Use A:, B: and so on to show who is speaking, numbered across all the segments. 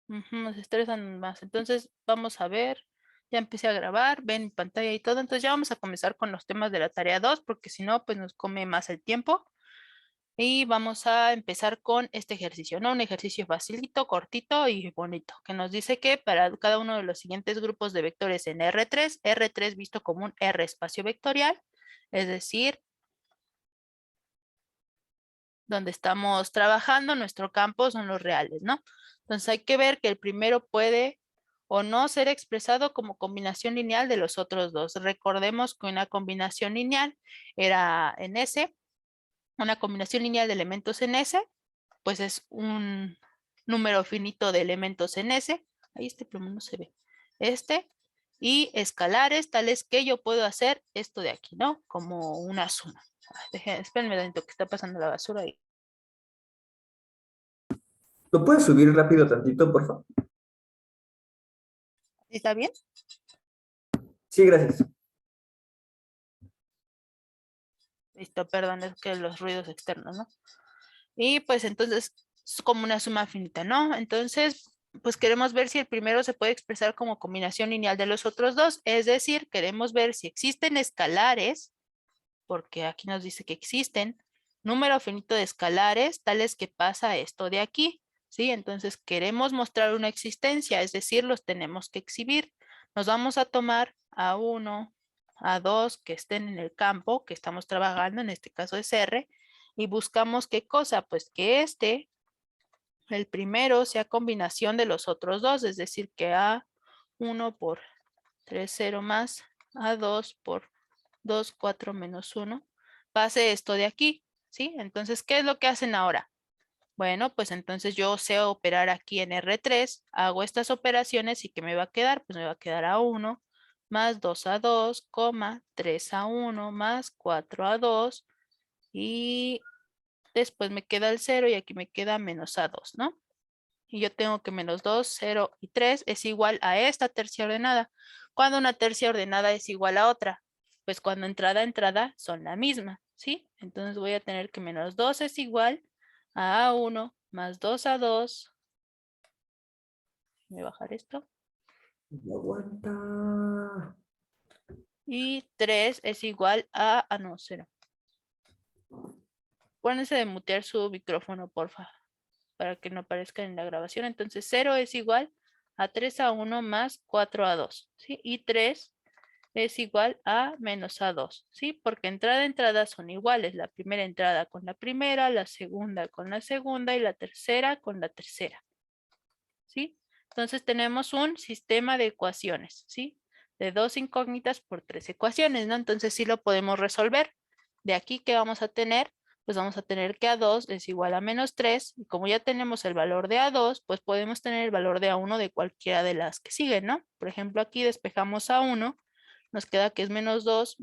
A: Nos estresan más. Entonces, vamos a ver. Ya empecé a grabar, ven mi pantalla y todo. Entonces, ya vamos a comenzar con los temas de la tarea 2, porque si no, pues nos come más el tiempo. Y vamos a empezar con este ejercicio, ¿no? Un ejercicio facilito, cortito y bonito, que nos dice que para cada uno de los siguientes grupos de vectores en R3 visto como un R espacio vectorial, es decir, donde estamos trabajando, nuestro campo son los reales, ¿no? Entonces hay que ver que el primero puede o no ser expresado como combinación lineal de los otros dos. Recordemos que una combinación lineal era en S, una combinación lineal de elementos en S, pues es un número finito de elementos en S. Ahí este plumón no se ve. Y escalares, tales que yo puedo hacer esto de aquí, ¿no? Como una suma. Espérenme dentro que está pasando la basura ahí.
B: ¿Lo puedes subir rápido tantito, por favor?
A: ¿Está bien?
B: Sí, gracias.
A: Listo, perdón, es que los ruidos externos, ¿no? Y pues entonces es como una suma finita, ¿no? Entonces, pues queremos ver si el primero se puede expresar como combinación lineal de los otros dos, es decir, queremos ver si existen escalares, porque aquí nos dice que existen número finito de escalares, tales que pasa esto de aquí, ¿sí? Entonces queremos mostrar una existencia, es decir, los tenemos que exhibir. Nos vamos a tomar a 1, a 2 que estén en el campo que estamos trabajando, en este caso es R, y buscamos qué cosa, pues que el primero, sea combinación de los otros dos, es decir, que A1 por 3, 0 más, A2 por 2, 4 menos 1, pase esto de aquí, ¿sí? Entonces, ¿qué es lo que hacen ahora? Bueno, pues entonces yo sé operar aquí en R3, hago estas operaciones y ¿qué me va a quedar? Pues me va a quedar A1 más 2A2, 3A1 más 4A2 y después me queda el 0 y aquí me queda menos A2, ¿no? Y yo tengo que menos 2, 0 y 3 es igual a esta tercia ordenada. Cuando una tercia ordenada es igual a otra, pues cuando entrada son la misma, ¿sí? Entonces voy a tener que menos 2 es igual a A1 más 2A2. Voy a bajar esto.
B: No aguanta.
A: Y 3 es igual no, 0. Pónganse de mutear su micrófono, porfa, para que no aparezca en la grabación. Entonces 0 es igual a 3A1 más 4A2, ¿sí? Y 3 es igual a menos A2, ¿sí? Porque entrada son iguales, la primera entrada con la primera, la segunda con la segunda y la tercera con la tercera, ¿sí? Entonces tenemos un sistema de ecuaciones, ¿sí? De 2 incógnitas por 3 ecuaciones, ¿no? Entonces sí lo podemos resolver. De aquí, ¿qué vamos a tener? Pues vamos a tener que A2 es igual a menos 3, y como ya tenemos el valor de A2, pues podemos tener el valor de A1 de cualquiera de las que siguen, ¿no? Por ejemplo, aquí despejamos A1, nos queda que es menos 2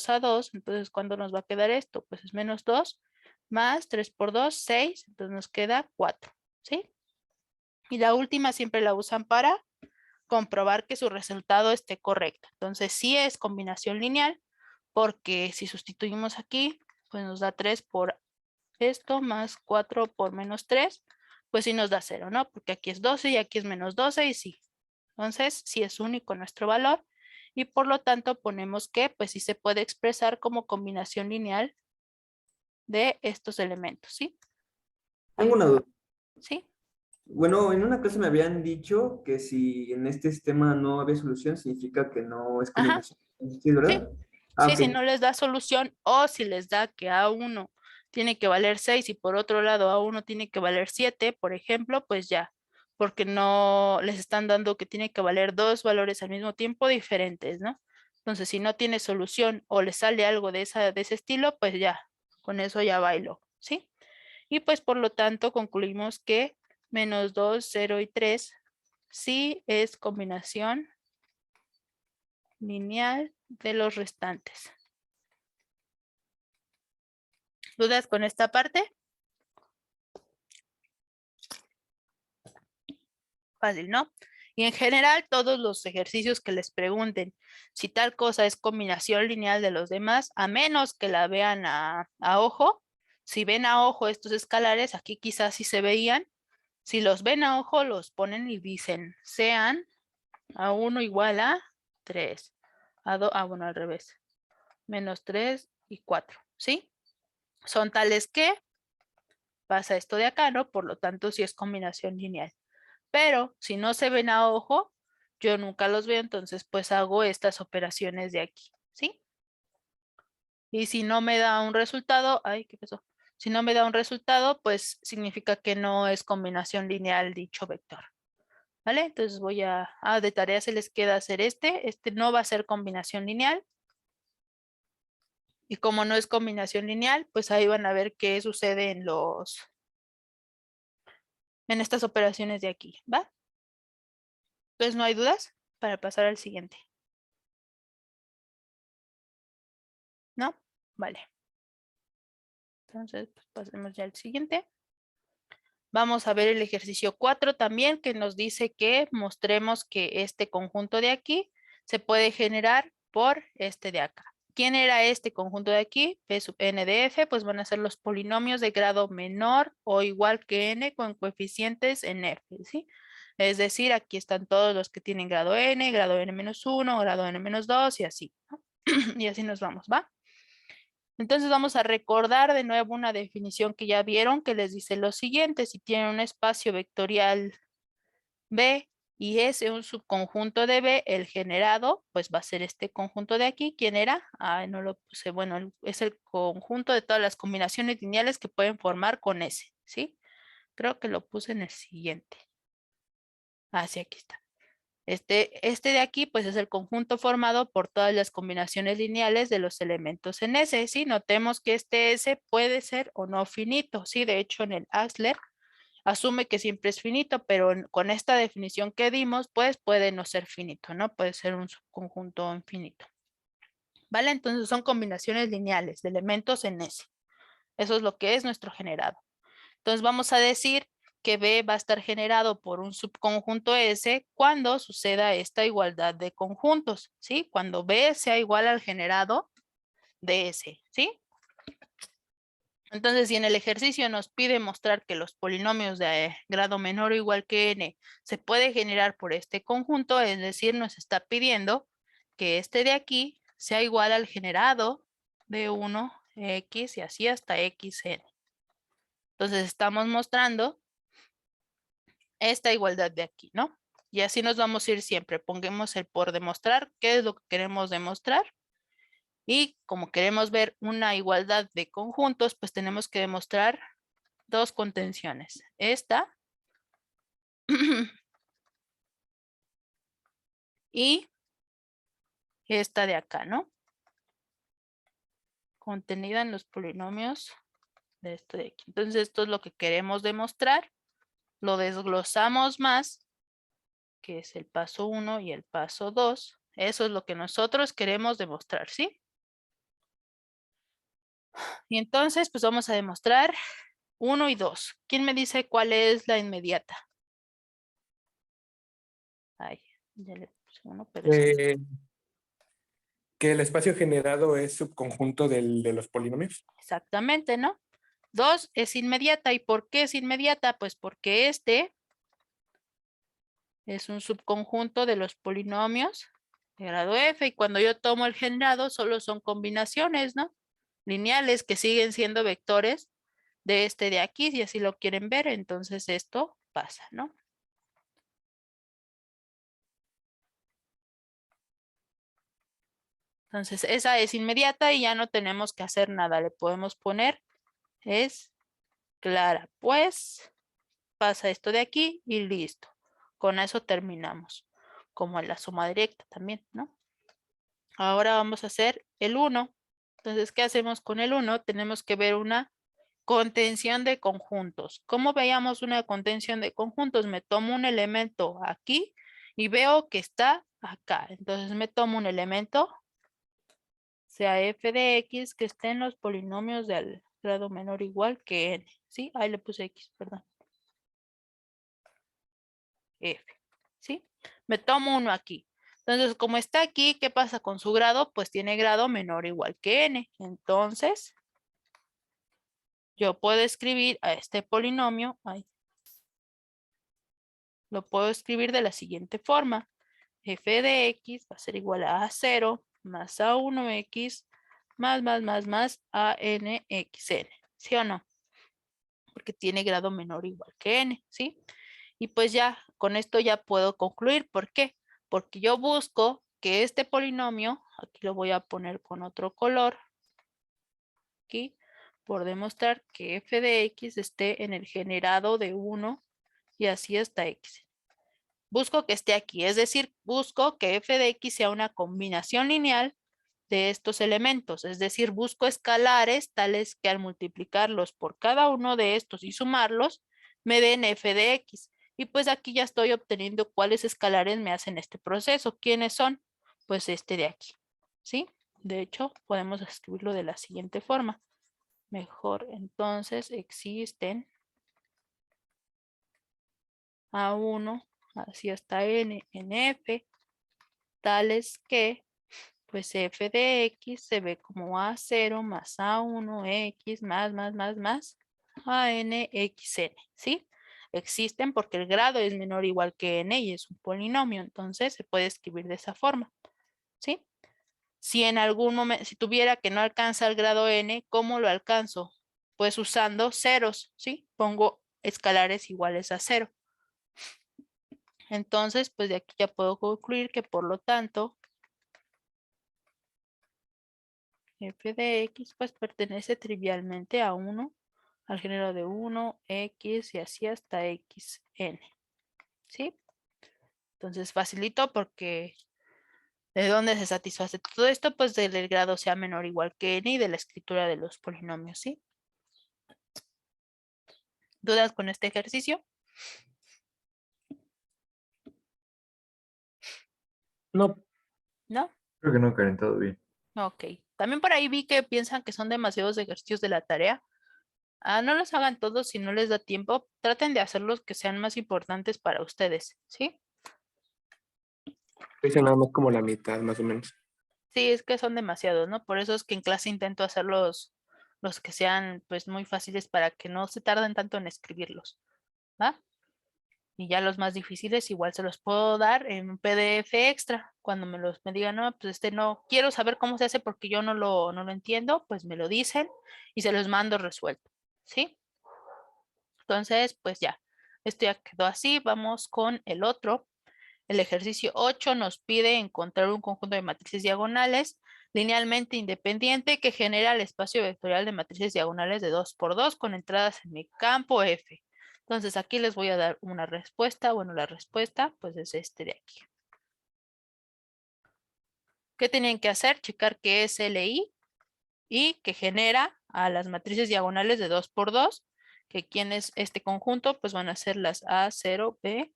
A: a 2, entonces ¿cuándo nos va a quedar esto? Pues es menos 2 más 3 por 2, 6, entonces nos queda 4, ¿sí? Y la última siempre la usan para comprobar que su resultado esté correcto. Entonces sí es combinación lineal, porque si sustituimos aquí, pues nos da 3 por esto más 4 por menos 3, pues sí nos da 0, ¿no? Porque aquí es 12 y aquí es menos 12 y sí. Entonces sí es único nuestro valor y por lo tanto ponemos que pues sí se puede expresar como combinación lineal de estos elementos, ¿sí?
B: Tengo una duda.
A: ¿Sí?
B: Bueno, en una clase me habían dicho que si en este sistema no había solución, significa que no es
A: Ajá,
B: combinación. ¿Sí, es
A: sí.
B: verdad? Ah,
A: Sí,
B: ok.
A: si no les da solución o si les da que A1 tiene que valer 6 y por otro lado A1 tiene que valer 7, por ejemplo, pues ya, porque no les están dando que tiene que valer dos valores al mismo tiempo diferentes, ¿no? Entonces, si no tiene solución o le sale algo de ese estilo, pues ya, con eso ya bailo, ¿sí? Y pues por lo tanto concluimos que menos 2, 0 y 3 sí es combinación lineal de los restantes. ¿Dudas con esta parte? Fácil, ¿no? Y en general, todos los ejercicios que les pregunten si tal cosa es combinación lineal de los demás, a menos que la vean a ojo, si ven a ojo estos escalares, aquí quizás sí se veían, Si los ven a ojo, los ponen y dicen, sean A1 igual a 3. Bueno, al revés. Menos 3 y 4, ¿sí? Son tales que pasa esto de acá, ¿no? Por lo tanto, sí es combinación lineal. Pero si no se ven a ojo, yo nunca los veo, entonces pues hago estas operaciones de aquí, ¿sí? Y si no me da un resultado, ay, ¿qué pasó? Si no me da un resultado, pues significa que no es combinación lineal dicho vector. ¿Vale? Entonces voy de tarea se les queda hacer este no va a ser combinación lineal. Y como no es combinación lineal, pues ahí van a ver qué sucede en estas operaciones de aquí, ¿va? Entonces no hay dudas para pasar al siguiente. ¿No? Vale. Entonces, pues pasemos ya al siguiente. Vamos a ver el ejercicio 4 también, que nos dice que mostremos que este conjunto de aquí se puede generar por este de acá. ¿Quién era este conjunto de aquí? P sub n de f, pues van a ser los polinomios de grado menor o igual que n con coeficientes en f, ¿sí? Es decir, aquí están todos los que tienen grado n menos 1, grado n menos 2 y así, ¿no? Y así nos vamos, ¿va? Entonces vamos a recordar de nuevo una definición que ya vieron que les dice lo siguiente: si tienen un espacio vectorial B y es un subconjunto de B, el generado pues va a ser este conjunto de aquí. ¿Quién era? No lo puse. Bueno, es el conjunto de todas las combinaciones lineales que pueden formar con S, ¿sí? Creo que lo puse en el siguiente. Sí, aquí está. Este de aquí, pues es el conjunto formado por todas las combinaciones lineales de los elementos en S, ¿sí? Notemos que este S puede ser o no finito, ¿sí? De hecho, en el Axler asume que siempre es finito, pero con esta definición que dimos, pues puede no ser finito, ¿no? Puede ser un subconjunto infinito. ¿Vale? Entonces son combinaciones lineales de elementos en S. Eso es lo que es nuestro generado. Entonces vamos a decir que B va a estar generado por un subconjunto S cuando suceda esta igualdad de conjuntos, ¿sí? Cuando B sea igual al generado de S, ¿sí? Entonces, si en el ejercicio nos pide mostrar que los polinomios de grado menor o igual que n se puede generar por este conjunto, es decir, nos está pidiendo que este de aquí sea igual al generado de 1x y así hasta xn. Entonces, estamos mostrando esta igualdad de aquí, ¿no? Y así nos vamos a ir siempre. Pongamos el por demostrar, qué es lo que queremos demostrar. Y como queremos ver una igualdad de conjuntos, pues tenemos que demostrar dos contenciones. Esta y esta de acá, ¿no? Contenida en los polinomios de esto de aquí. Entonces, esto es lo que queremos demostrar. Lo desglosamos más, que es el paso 1 y el paso 2. Eso es lo que nosotros queremos demostrar, ¿sí? Y entonces, pues vamos a demostrar 1 y 2. ¿Quién me dice cuál es la inmediata? Ay, ya le puse 1, pero es
C: Eh, que el espacio generado es subconjunto de los polinomios.
A: exactamente, ¿no? 2 es inmediata. ¿Y por qué es inmediata? Pues porque este es un subconjunto de los polinomios de grado f y cuando yo tomo el generado solo son combinaciones, ¿no? Lineales que siguen siendo vectores de este de aquí, si así lo quieren ver, entonces esto pasa, ¿no? Entonces esa es inmediata y ya no tenemos que hacer nada, le podemos poner es clara, pues pasa esto de aquí y listo. Con eso terminamos, como en la suma directa también, ¿no? Ahora vamos a hacer el 1. Entonces, ¿qué hacemos con el 1? Tenemos que ver una contención de conjuntos. ¿Cómo veíamos una contención de conjuntos? Me tomo un elemento aquí y veo que está acá. Entonces me tomo un elemento, sea f de x, que esté en los polinomios del grado menor o igual que n. ¿Sí? Ahí le puse x, perdón. F. ¿Sí? Me tomo uno aquí. Entonces, como está aquí, ¿qué pasa con su grado? Pues tiene grado menor o igual que n. Entonces, yo puedo escribir a este polinomio, lo puedo escribir de la siguiente forma. F de X va a ser igual a A0 más A1X más ANXN. ¿Sí o no? Porque tiene grado menor o igual que N, ¿sí? Y pues ya, con esto ya puedo concluir. ¿Por qué? Porque yo busco que este polinomio, aquí lo voy a poner con otro color, aquí, por demostrar que f de x esté en el generado de 1 y así hasta x. Busco que esté aquí, es decir, busco que f de x sea una combinación lineal de estos elementos, es decir, busco escalares tales que al multiplicarlos por cada uno de estos y sumarlos, me den f de x. Y pues aquí ya estoy obteniendo cuáles escalares me hacen este proceso. ¿Quiénes son? Pues este de aquí, ¿sí? De hecho, podemos escribirlo de la siguiente forma. Mejor, entonces existen A1, así hasta N en F, tales que pues f de x se ve como A0 más A1x más ANXN, ¿sí? Existen porque el grado es menor o igual que n y es un polinomio, entonces se puede escribir de esa forma, ¿sí? Si en algún momento, si tuviera que no alcanza el grado n, ¿cómo lo alcanzo? Pues usando ceros, ¿sí? Pongo escalares iguales a 0. Entonces, pues de aquí ya puedo concluir que por lo tanto, f de x pues pertenece trivialmente a 1, al género de 1, x y así hasta xn, ¿sí? Entonces facilito porque ¿de dónde se satisface todo esto? Pues del grado sea menor o igual que n y de la escritura de los polinomios, ¿sí? ¿Dudas con este ejercicio?
C: No,
A: ¿No?
D: Creo que no, Karen, todo bien.
A: Ok. También por ahí vi que piensan que son demasiados ejercicios de la tarea. No los hagan todos si no les da tiempo. Traten de hacerlos que sean más importantes para ustedes, ¿sí?
C: hice nada más como la mitad, más o menos.
A: Sí, es que son demasiados, ¿no? Por eso es que en clase intento hacer los que sean pues muy fáciles para que no se tarden tanto en escribirlos, ¿va? Y ya los más difíciles igual se los puedo dar en un PDF extra. Cuando me digan, no, pues este no, quiero saber cómo se hace porque yo no lo entiendo, pues me lo dicen y se los mando resuelto, ¿sí? Entonces, pues ya, esto ya quedó así. Vamos con el otro. El ejercicio 8 nos pide encontrar un conjunto de matrices diagonales linealmente independiente que genera el espacio vectorial de matrices diagonales de 2 por 2 con entradas en mi campo F. Entonces aquí les voy a dar una respuesta. Bueno, la respuesta pues es este de aquí. ¿Qué tienen que hacer? Checar que es LI y que genera a las matrices diagonales de 2 por 2, que aquí en este conjunto pues van a ser las A0, B,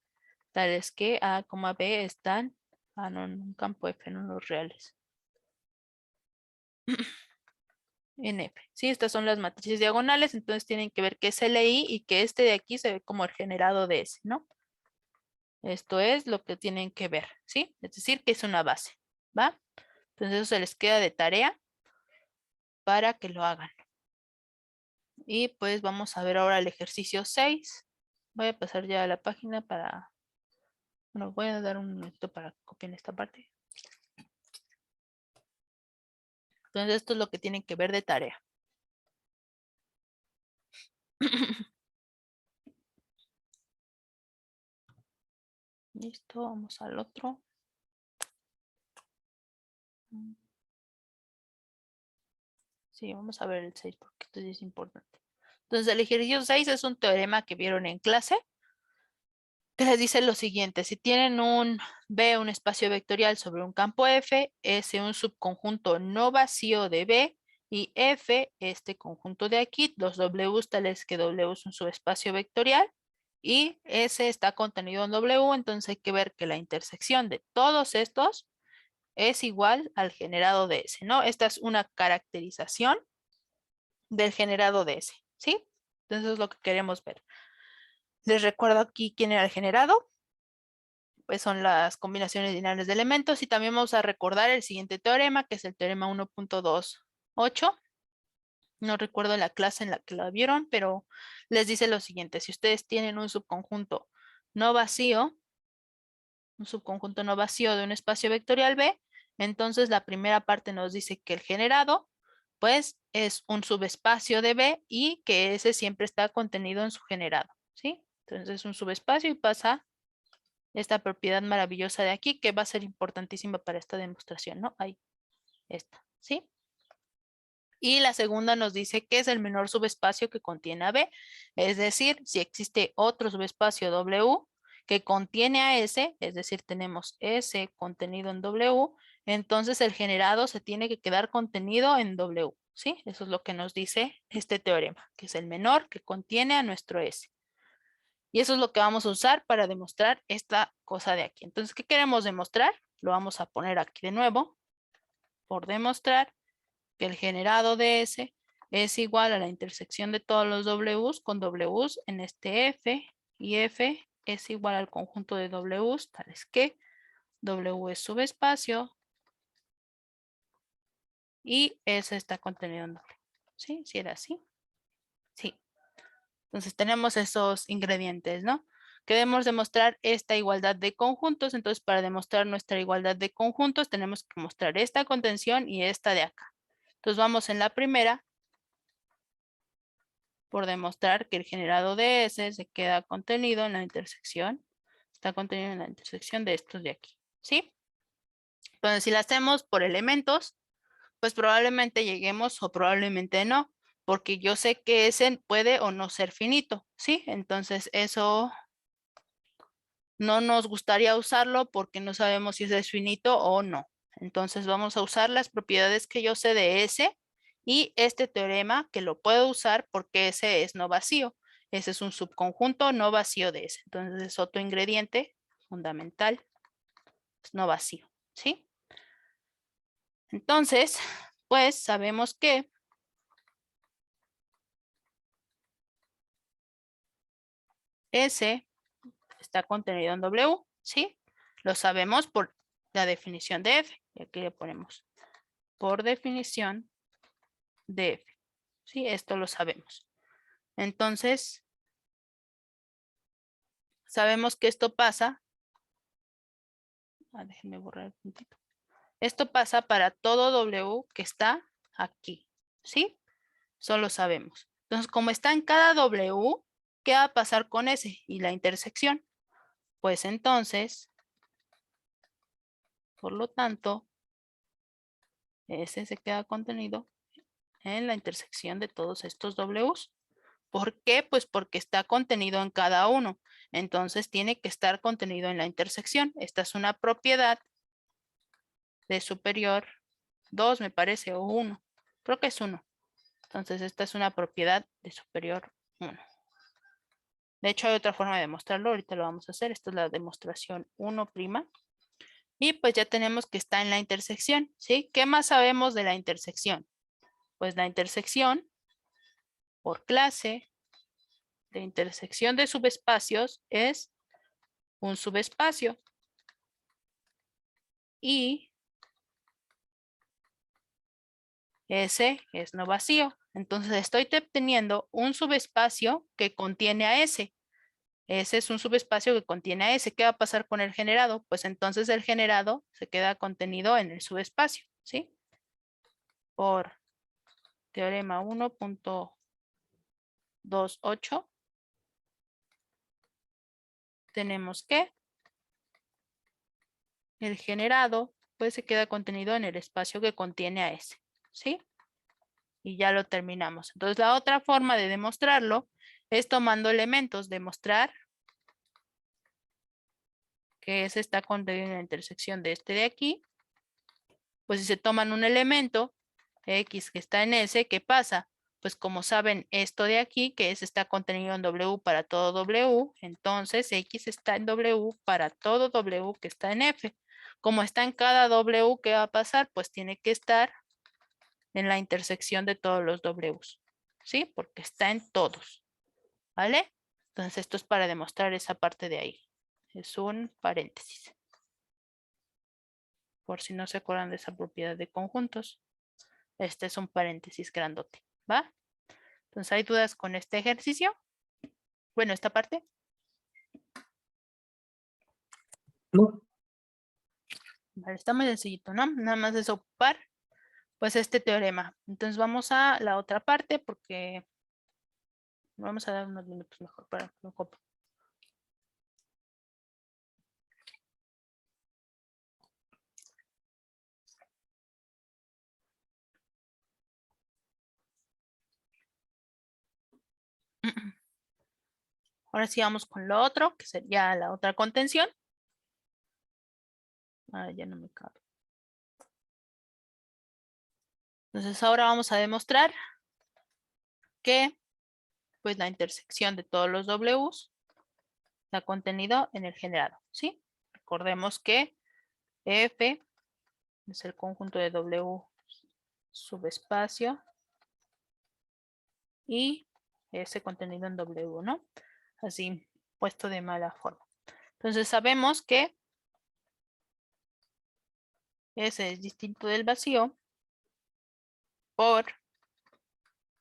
A: tales que A, B están no, en un campo F, no en los reales. En F. Sí, estas son las matrices diagonales, entonces tienen que ver que es LI y que este de aquí se ve como el generado de S, ¿no? Esto es lo que tienen que ver, ¿sí? Es decir, que es una base, ¿va? Entonces eso se les queda de tarea para que lo hagan. Y pues vamos a ver ahora el ejercicio 6. Voy a pasar ya a la página para... Bueno, voy a dar un momento para que copien esta parte. Entonces esto es lo que tienen que ver de tarea. Listo, vamos al otro. Sí, vamos a ver el 6 porque esto sí es importante. Entonces el ejercicio 6 es un teorema que vieron en clase que les dice lo siguiente: si tienen un B, un espacio vectorial sobre un campo F, S un subconjunto no vacío de B y F, este conjunto de aquí, los W tales que W es un subespacio vectorial y S está contenido en W, entonces hay que ver que la intersección de todos estos es igual al generado de S, ¿no? Esta es una caracterización del generado de S, ¿sí? Entonces es lo que queremos ver. Les recuerdo aquí quién era el generado. Pues son las combinaciones lineales de elementos y también vamos a recordar el siguiente teorema, que es el teorema 1.28. No recuerdo la clase en la que la vieron, pero les dice lo siguiente: si ustedes tienen un subconjunto no vacío, un subconjunto no vacío de un espacio vectorial B, entonces la primera parte nos dice que el generado, pues, es un subespacio de B y que ese siempre está contenido en su generado, ¿sí? Entonces es un subespacio y pasa esta propiedad maravillosa de aquí que va a ser importantísima para esta demostración, ¿no? Ahí, esta, ¿sí? Y la segunda nos dice que es el menor subespacio que contiene a B, es decir, si existe otro subespacio W que contiene a S, es decir, tenemos S contenido en W, entonces el generado se tiene que quedar contenido en W, ¿sí? Eso es lo que nos dice este teorema, que es el menor que contiene a nuestro S. Y eso es lo que vamos a usar para demostrar esta cosa de aquí. Entonces, ¿qué queremos demostrar? Lo vamos a poner aquí de nuevo, por demostrar que el generado de S es igual a la intersección de todos los W's con W's en este F, y F es igual al conjunto de W's, tales que W es subespacio y S está contenido en W. ¿Sí? ¿Sí era así? Sí. Entonces tenemos esos ingredientes, ¿no? Queremos demostrar esta igualdad de conjuntos, entonces para demostrar nuestra igualdad de conjuntos tenemos que mostrar esta contención y esta de acá. Entonces vamos en la primera, por demostrar que el generado de S se queda contenido en la intersección, está contenido en la intersección de estos de aquí, ¿sí? Entonces, si la hacemos por elementos, pues probablemente lleguemos o probablemente no, porque yo sé que S puede o no ser finito, ¿sí? Entonces, eso no nos gustaría usarlo porque no sabemos si es finito o no. Entonces, vamos a usar las propiedades que yo sé de S y este teorema que lo puedo usar porque S es no vacío. Ese es un subconjunto no vacío de S. Entonces es otro ingrediente fundamental, es no vacío, ¿sí? Entonces, pues sabemos que S está contenido en W, ¿sí? Lo sabemos por la definición de F. Y aquí le ponemos por definición de F. Sí, esto lo sabemos. Entonces, sabemos que esto pasa. Déjenme borrar un puntito. Esto pasa para todo W que está aquí. ¿Sí? Eso lo sabemos. Entonces, como está en cada W, ¿qué va a pasar con S y la intersección? Pues entonces, por lo tanto, S se queda contenido en la intersección de todos estos W's. ¿Por qué? Pues porque está contenido en cada uno. Entonces tiene que estar contenido en la intersección. Esta es una propiedad de superior 2, me parece, o 1. Creo que es 1. Entonces esta es una propiedad de superior 1. De hecho hay otra forma de demostrarlo. Ahorita lo vamos a hacer. Esta es la demostración 1'. Y pues ya tenemos que está en la intersección, ¿sí? ¿Qué más sabemos de la intersección? Pues la intersección por clase de intersección de subespacios es un subespacio y S es no vacío. Entonces estoy obteniendo un subespacio que contiene a S. Ese es un subespacio que contiene a S. ¿Qué va a pasar con el generado? Pues entonces el generado se queda contenido en el subespacio, ¿sí? Por teorema 1.28 tenemos que el generado pues se queda contenido en el espacio que contiene a S, ¿sí? Y ya lo terminamos. Entonces la otra forma de demostrarlo es tomando elementos, demostrar que S está contenido en la intersección de este de aquí. Pues si se toman un elemento X que está en S, ¿qué pasa? Pues como saben esto de aquí, que S está contenido en W para todo W, entonces X está en W para todo W que está en F. Como está en cada W, ¿qué va a pasar? Pues tiene que estar en la intersección de todos los W's, ¿sí? Porque está en todos, ¿vale? Entonces esto es para demostrar esa parte de ahí. Es un paréntesis. Por si no se acuerdan de esa propiedad de conjuntos. Este es un paréntesis grandote, ¿va? Entonces, ¿hay dudas con este ejercicio? Bueno, esta parte.
C: No.
A: Vale, está muy sencillito, ¿no? Nada más es ocupar, pues, este teorema. Entonces vamos a la otra parte porque vamos a dar unos minutos mejor para que lo copie. Ahora sí vamos con lo otro, que sería la otra contención. Ah, ya no me cabe. Entonces ahora vamos a demostrar que pues la intersección de todos los W's está contenido en el generado, ¿sí? Recordemos que F es el conjunto de W subespacio y ese contenido en W, ¿no? Así puesto de mala forma. Entonces sabemos que ese es distinto del vacío por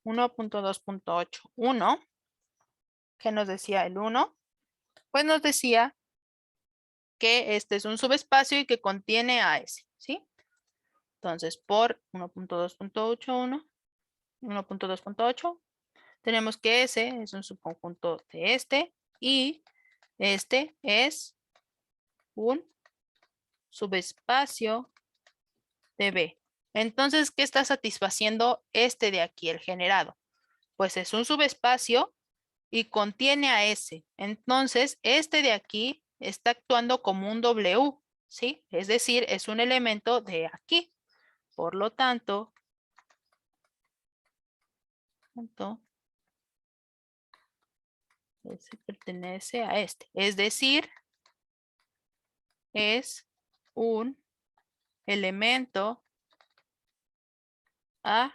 A: 1.2.81. ¿Qué nos decía el 1? Pues nos decía que este es un subespacio y que contiene a S, ¿sí? Entonces, por 1.2.81, 1.2.8, tenemos que S es un subconjunto de este y este es un subespacio de B. Entonces, ¿qué está satisfaciendo este de aquí, el generado? Pues es un subespacio y contiene a S. Entonces, este de aquí está actuando como un W, ¿sí? Es decir, es un elemento de aquí. Por lo tanto, ese pertenece a este. Es decir, es un elemento a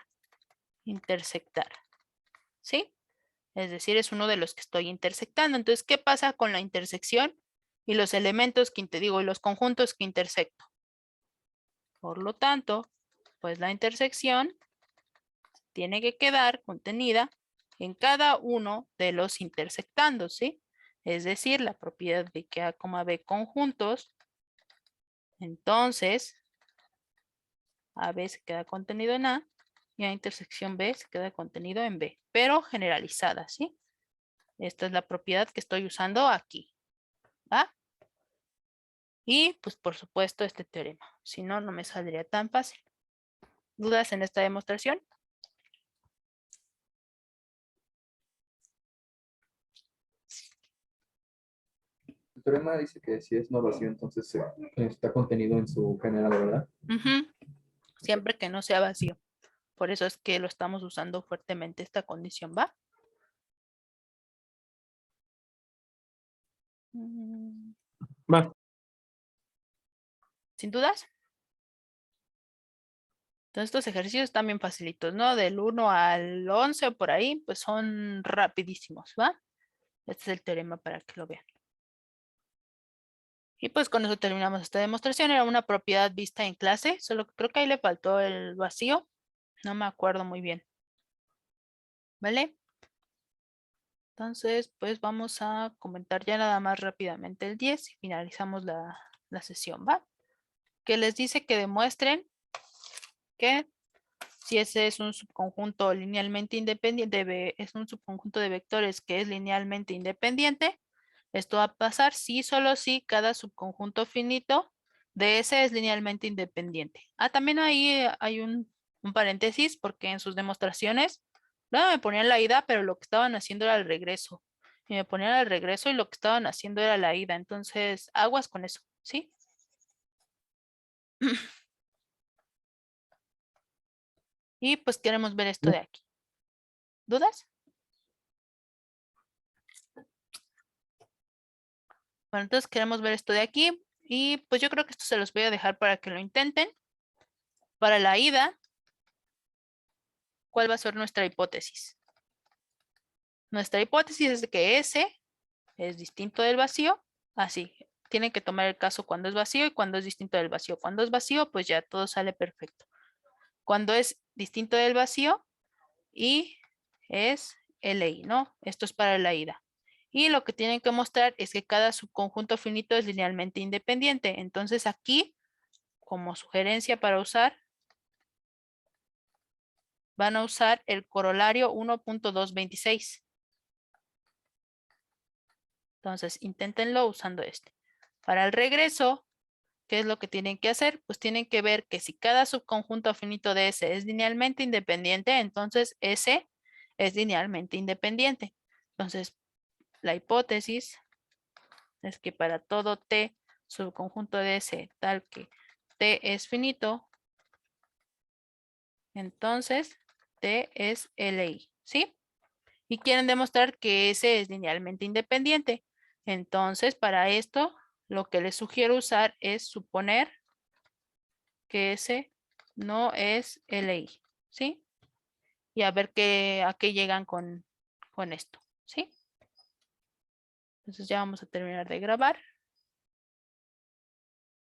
A: intersectar, ¿sí? Es decir, es uno de los que estoy intersectando. Entonces, ¿qué pasa con la intersección y los elementos que te digo y los conjuntos que intersecto? Por lo tanto, pues la intersección tiene que quedar contenida en cada uno de los intersectandos, ¿sí? Es decir, la propiedad de que A, B conjuntos, entonces AB se queda contenido en A y A intersección B se queda contenido en B, pero generalizada, ¿sí? Esta es la propiedad que estoy usando aquí, ¿va? Y pues por supuesto este teorema, si no, no me saldría tan fácil. ¿Dudas en esta demostración?
D: El teorema dice que si es no vacío, entonces está contenido en su generado, ¿verdad?
A: Siempre que no sea vacío. Por eso es que lo estamos usando fuertemente esta condición, ¿va?
C: Va.
A: ¿Sin dudas? Entonces estos ejercicios están bien facilitos, ¿no? Del 1 al 11 o por ahí, pues son rapidísimos, ¿va? Este es el teorema para que lo vean. Y pues con eso terminamos esta demostración. Era una propiedad vista en clase, solo que creo que ahí le faltó el vacío. No me acuerdo muy bien. ¿Vale? Entonces, pues vamos a comentar ya nada más rápidamente el 10 y finalizamos la sesión, ¿va? Que les dice que demuestren que si ese es un subconjunto linealmente independiente, es un subconjunto de vectores que es linealmente independiente, esto va a pasar si solo si cada subconjunto finito de ese es linealmente independiente. También ahí hay un paréntesis porque en sus demostraciones no me ponían la ida, pero lo que estaban haciendo era el regreso. Y me ponían el regreso y lo que estaban haciendo era la ida. Entonces, aguas con eso, ¿sí? Y pues queremos ver esto de aquí. ¿Dudas? Bueno, entonces queremos ver esto de aquí. Y pues yo creo que esto se los voy a dejar para que lo intenten. Para la ida, ¿cuál va a ser nuestra hipótesis? Nuestra hipótesis es de que S es distinto del vacío. Así, tienen que tomar el caso cuando es vacío y cuando es distinto del vacío. Cuando es vacío, pues ya todo sale perfecto. Cuando es distinto del vacío y es LI, ¿no? Esto es para la ida. Y lo que tienen que mostrar es que cada subconjunto finito es linealmente independiente. Entonces aquí, como sugerencia para usar, van a usar el corolario 1.226. Entonces, inténtenlo usando este. Para el regreso, ¿qué es lo que tienen que hacer? Pues tienen que ver que si cada subconjunto finito de S es linealmente independiente, entonces S es linealmente independiente. Entonces, la hipótesis es que para todo T subconjunto de S tal que T es finito, entonces T es LI, ¿sí? Y quieren demostrar que S es linealmente independiente. Entonces, para esto, lo que les sugiero usar es suponer que S no es LI, ¿sí? Y a ver a qué llegan con esto, ¿sí? Entonces ya vamos a terminar de grabar.